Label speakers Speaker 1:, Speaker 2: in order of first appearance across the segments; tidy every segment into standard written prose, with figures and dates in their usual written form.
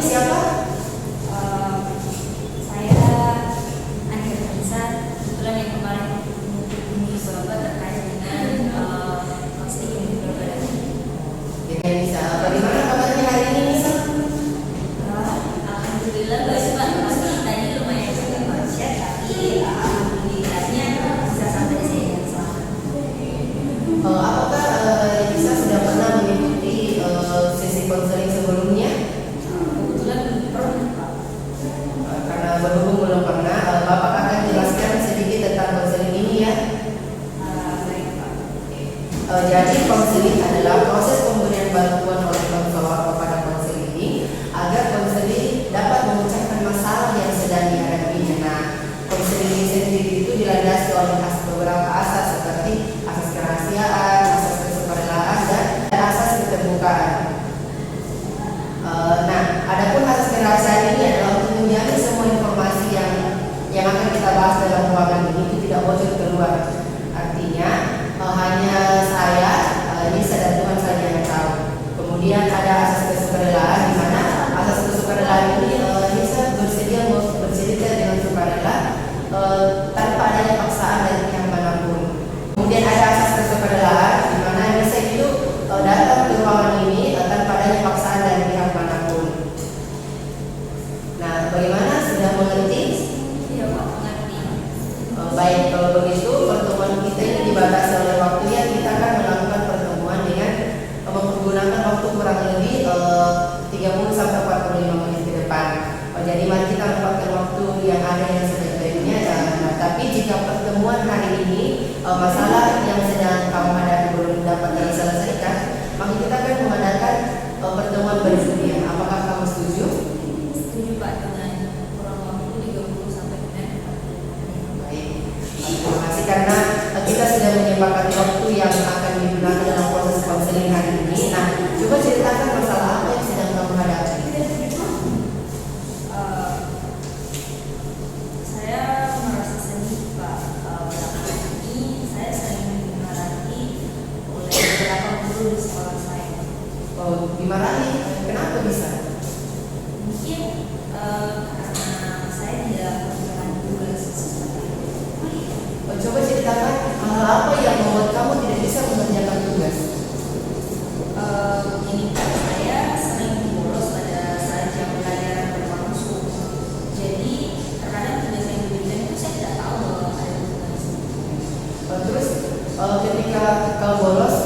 Speaker 1: siapa?
Speaker 2: Saya Anja Kanisa, kebetulan yang kemarin menghubungi Bapak terkait dengan konseling yang berbeda.
Speaker 1: Dengan Nisa. Bagaimana kabarnya hari ini, Nisa?
Speaker 2: Alhamdulillah baik Pak. Pasti tadi lumayan juga macet, tapi alhamdulillahnya bisa sampai sini dengan selamat.
Speaker 1: Apakah Nisa sudah pernah mengikuti sesi konseling sebelumnya?
Speaker 2: Kebetulan pernah Pak.
Speaker 1: Karena berhubung belum pernah, Bapak akan jelaskan sedikit tentang konseling ini ya.
Speaker 2: Baik Pak.
Speaker 1: Jadi konseling adalah proses pemberian bantuan oleh konselor kepada konseling ini agar konseling dapat memecahkan masalah yang sedang dihadapinya. Nah, konseling ini sendiri itu dilandasi oleh beberapa asas seperti asas kerahasiaan, asas kesukarelaan, dan asas keterbukaan. Nah, adapun asas kerahasiaan ini adalah untuk menjamin semua informasi yang akan kita bahas dalam ruangan ini itu tidak bocor keluar. Artinya hanya saya, Nisa dan Tuhan saja yang tahu. Kemudian ada asas kesukarelaan, di mana asas kesukarelaan ini Nisa bersedia bercerita dengan sukarela tanpa adanya paksaan dari pihak manapun. Kemudian ada asas kesukarelaan, di mana Nisa itu datang ke ruangan ini tanpa adanya paksaan dari pihak manapun. Nah, bagaimana, sudah mengerti?
Speaker 2: Iya Pak, mengerti.
Speaker 1: Baik, kalau begitu pertemuan kita ini dibatasi oleh waktunya. Kita akan melakukan pertemuan dengan menggunakan waktu kurang lebih 30 sampai 45 menit ke depan. Jadi mari kita manfaatkan waktu yang ada yang sebaik-baiknya. Nah, tapi jika pertemuan hari ini masalah yang sedang kamu hadapi belum dapat diselesaikan, maka kita akan mengadakan pertemuan berikutnya. Apakah kamu setuju?
Speaker 2: Setuju Pak, dengan kurang waktu 30 sampai dengan 45.
Speaker 1: Baik, terima kasih karena kita sudah menyepakati waktu yang akan digunakan dalam proses konseling hari ini. Nah, coba ceritakan masalah apa yang sedang kamu hadapi.
Speaker 2: Saya merasa sedih Pak. Belakangan ini saya sering dimarahi oleh beberapa guru di sekolah saya.
Speaker 1: Oh, dimarahi? Kenapa bisa?
Speaker 2: Mungkin karena saya tidak mengerjakan tugas seperti itu.
Speaker 1: Coba ceritakan hal apa yang membuat kamu tidak bisa mengerjakan tugas.
Speaker 2: Ini Pak, saya sering bolos pada saat jam pelajaran berlangsung. Jadi terkadang tugas yang diberikan itu saya tidak tahu bahwa ada tugas.
Speaker 1: Terus ketika kau bolos,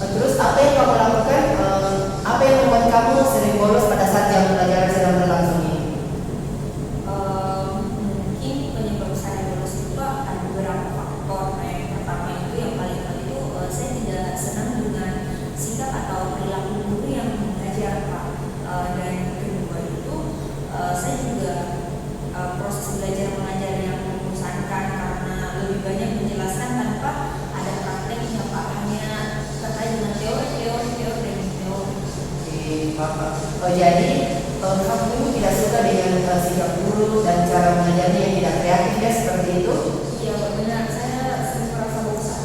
Speaker 1: terus apa yang kamu lakukan? Apa yang membuat kamu sering bolos pada saat jam pelajaran sedang berlangsung ini?
Speaker 2: Mungkin penyebab saya bolos itu ada beberapa faktor. Yang pertama itu yang paling penting itu saya tidak senang dengan sikap atau perilaku guru yang mengajar Pak. Dan kedua itu saya juga proses belajar mengajar yang membosankan karena lebih banyak menjelaskan tanpa ada prakteknya Pak, hanya terkait dengan teori dan teori.
Speaker 1: Jadi kamu tidak suka dengan sikap guru dan cara mengajarnya yang tidak kreatif ya, seperti itu?
Speaker 2: Iya benar, saya sering merasa bosan.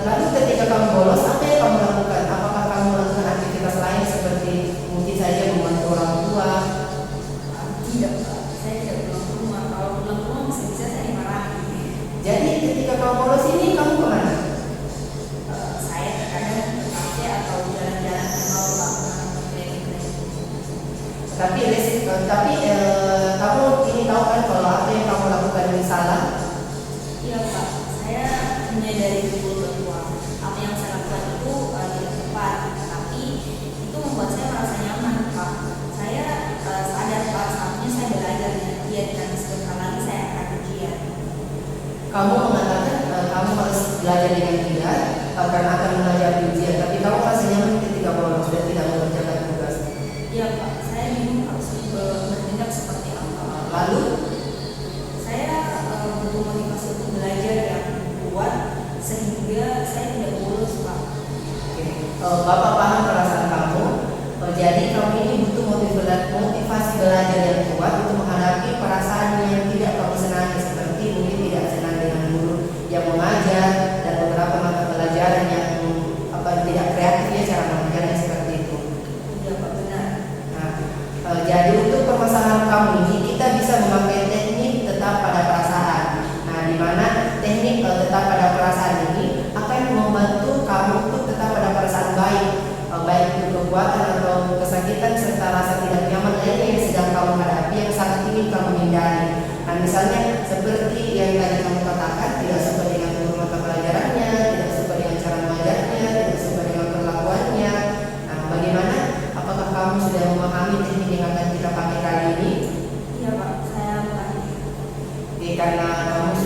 Speaker 1: Lalu ketika kamu bolos, apa yang kamu lakukan? Apakah kamu melakukan aktivitas lain seperti mungkin saja membantu orang tua?
Speaker 2: Tidak Pak, saya tidak pulang ke rumah. Kalau pulang ke rumah bisa saya dimarahi.
Speaker 1: Jadi ketika kamu bolos ini kamu kemana?
Speaker 2: Saya terkadang ke kafe atau jalan-jalan ke mall Pak,
Speaker 1: tapi kamu ini tahu kan kalau apa yang kamu lakukan ini salah?
Speaker 2: Iya Pak, saya menyadari betul bahwa apa yang saya lakukan itu tidak tepat, tapi itu membuat saya merasa nyaman Pak. Saya sadar Pak, saatnya saya belajar dengan giat dan sebentar lagi saya akan ujian.
Speaker 1: Kamu mengatakan kamu harus belajar dengan giat karena akan menghadapi ujian, tapi kamu merasa nyaman ketika bolos dan tidak mengerjakan tugas.
Speaker 2: Iya Pak, saya bingung harus bertindak seperti apa.
Speaker 1: Lalu
Speaker 2: Saya butuh motivasi untuk belajar yang kuat sehingga saya tidak bolos Pak.
Speaker 1: Bapak paham perasaan kamu. Jadi kamu ini butuh motivasi belajar yang kuat untuk menghadapi perasaan yang tidak kamu senangi, seperti mungkin tidak senang dengan guru yang mengajar dan beberapa mata pelajaran yang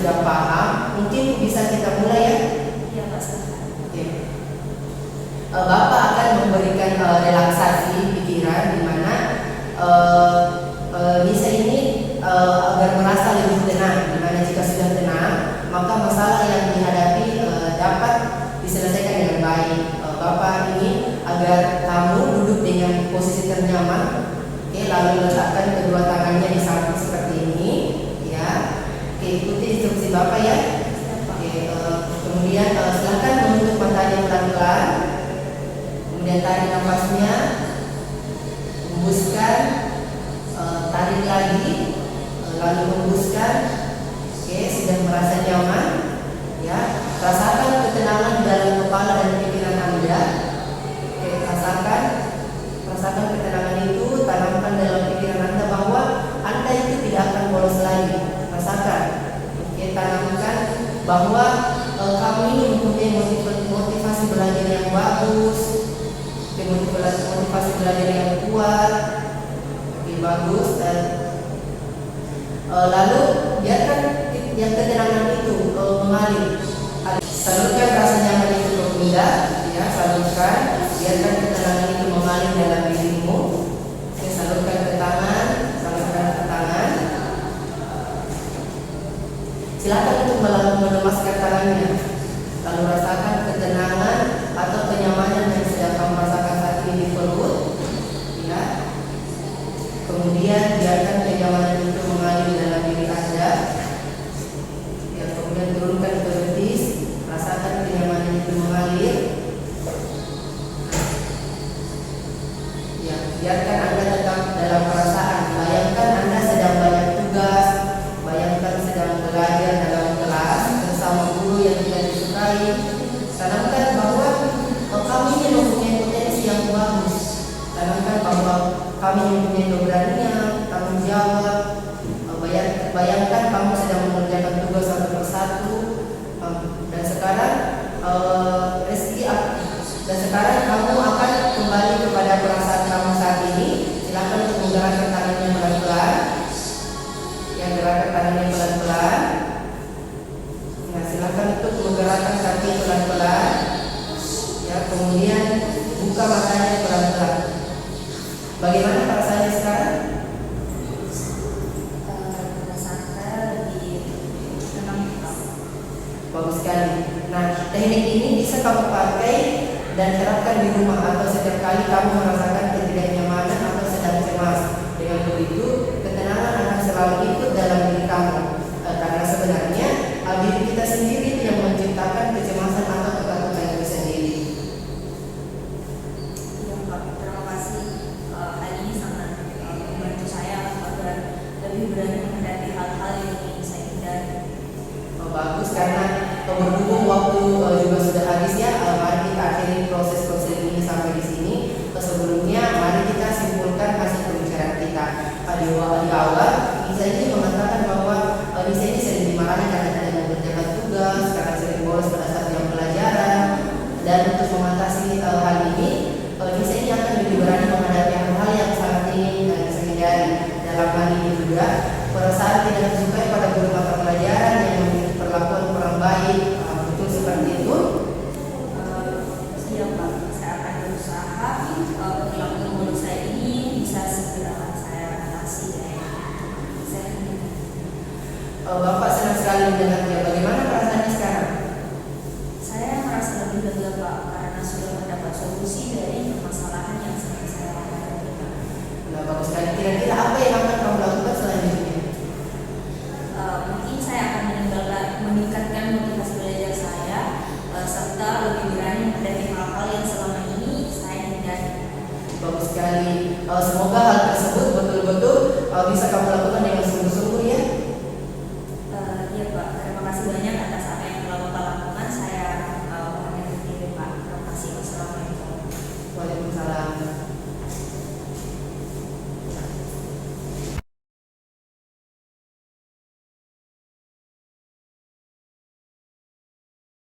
Speaker 1: sudah paham, mungkin bisa kita mulai ya.
Speaker 2: Iya Pak, silakan.
Speaker 1: Oke. Bapak akan memberikan relaksasi pikiran di mana Nisa ini agar merasa lebih tenang. Di mana jika sudah tenang, maka masalah yang dihadapi dapat diselesaikan dengan baik. Bapak ingin agar kamu duduk dengan posisi ternyaman. Oke, lalu letakkan kedua tangannya di samping seperti ini, ya. Oke, ikuti instruksi Bapak ya. Oke, kemudian silakan menutup matanya pelan-pelan. Kemudian tarik nafasnya, hembuskan, tarik lagi, lalu hembuskan. Oke, sudah merasa nyaman, ya. Rasakan ketenangan dalam kepala dan pikiran Anda. Oke, rasakan ketenangan itu, tanamkan dalam pikiran Anda bahwa Anda itu tidak akan bolos lagi. Rasakan, oke, tanamkan bahwa kamu ini mempunyai motivasi belajar yang bagus, motivasi belajar yang kuat, oke, bagus. Dan lalu biarkan yang ketenangan itu mengalir. Salurkan rasa nyaman itu ke pundak, ya, salurkan. Biarkan ketenangan itu mengalir dalam dirimu. Oke, salurkan ke tangan, salurkan ke tangan. Silakan untuk melemaskan tangannya. Lalu rasakan ketenangan atau kenyamanan yang sedang kamu rasakan saat ini di perut, ya. Kemudian biarkan kenyamanan itu mengalir dalam diri Anda. Ya, kemudian turunkan ke betis, rasakan kenyamanan itu mengalir. Ya, biarkan Anda tetap dalam perasaan. Bayangkan Anda sedang banyak tugas, bayangkan sedang belajar dalam kelas bersama guru yang tidak disukai. Tanamkan bahwa kamu ini mempunyai potensi yang bagus. Tanamkan bahwa kami mempunyai keberanian, tanggung jawab. Bayangkan kamu sedang mengerjakan tugas satu persatu, dan sekarang dan sekarang kamu akan kembali kepada perasaan kamu saat ini. Silakan untuk menggerakkan tangannya pelan-pelan. Yang gerakkan tangannya pelan-pelan. Nah, silakan untuk menggerakkan kaki pelan-pelan. Ya, kemudian buka matanya pelan-pelan. Bagaimana perasaannya sekarang?
Speaker 2: Perasaan saya lebih tenang Pak.
Speaker 1: Bagus sekali. Nah, teknik ini bisa kamu pakai dan terapkan di rumah atau setiap kali kamu merasakan ketidaknyamanan atau sedang cemas. Dengan begitu, ketenangan akan selalu ikut dalam diri kamu. Karena sebenarnya diri kita sendiri itu yang menciptakan kecemasan atau ketakutan itu sendiri.
Speaker 2: Iya Pak, terima kasih. Hal ini sangat membantu saya agar lebih berani menghadapi hal-hal yang ingin saya hindari.
Speaker 1: Bagus, karena berhubung waktu juga sudah habis ya. Mari kita akhiri proses ini sampai di sini. Sebelumnya mari kita simpulkan hasil pembicaraan kita. Di awal Nisa ini mengatakan bahwa Nisa ini sering dimarahi karena tidak mengerjakan tugas, karena sering bolos pada saat jam pelajaran. Dan untuk mengatasi hal ini, Nisa ini akan lebih berani menghadapi hal-hal yang sangat ingin Nisa hindari. Dalam hal ini juga perasaan tidak disukai pada guru mata pelajaran yang memiliki perlakuan kurang baik. Betul seperti itu?
Speaker 2: Siap Pak, saya akan berusaha perilaku mulut saya ini bisa segera saya atasi.
Speaker 1: Bapak senang sekali mendengarnya. Bagaimana perasaannya sekarang?
Speaker 2: Saya merasa lebih lega Pak karena sudah mendapat solusi dari permasalahan yang sedang saya hadapi.
Speaker 1: Nah, bagus sekali. Kira-kira apa yang akan kamu lakukan selanjutnya?
Speaker 2: Mungkin saya akan meningkatkan motivasi belajar saya serta lebih berani menghadapi hal-hal yang selama ini saya hindari.
Speaker 1: Bagus sekali. Semoga hal tersebut betul-betul bisa kamu lakukan dengan sungguh-sungguh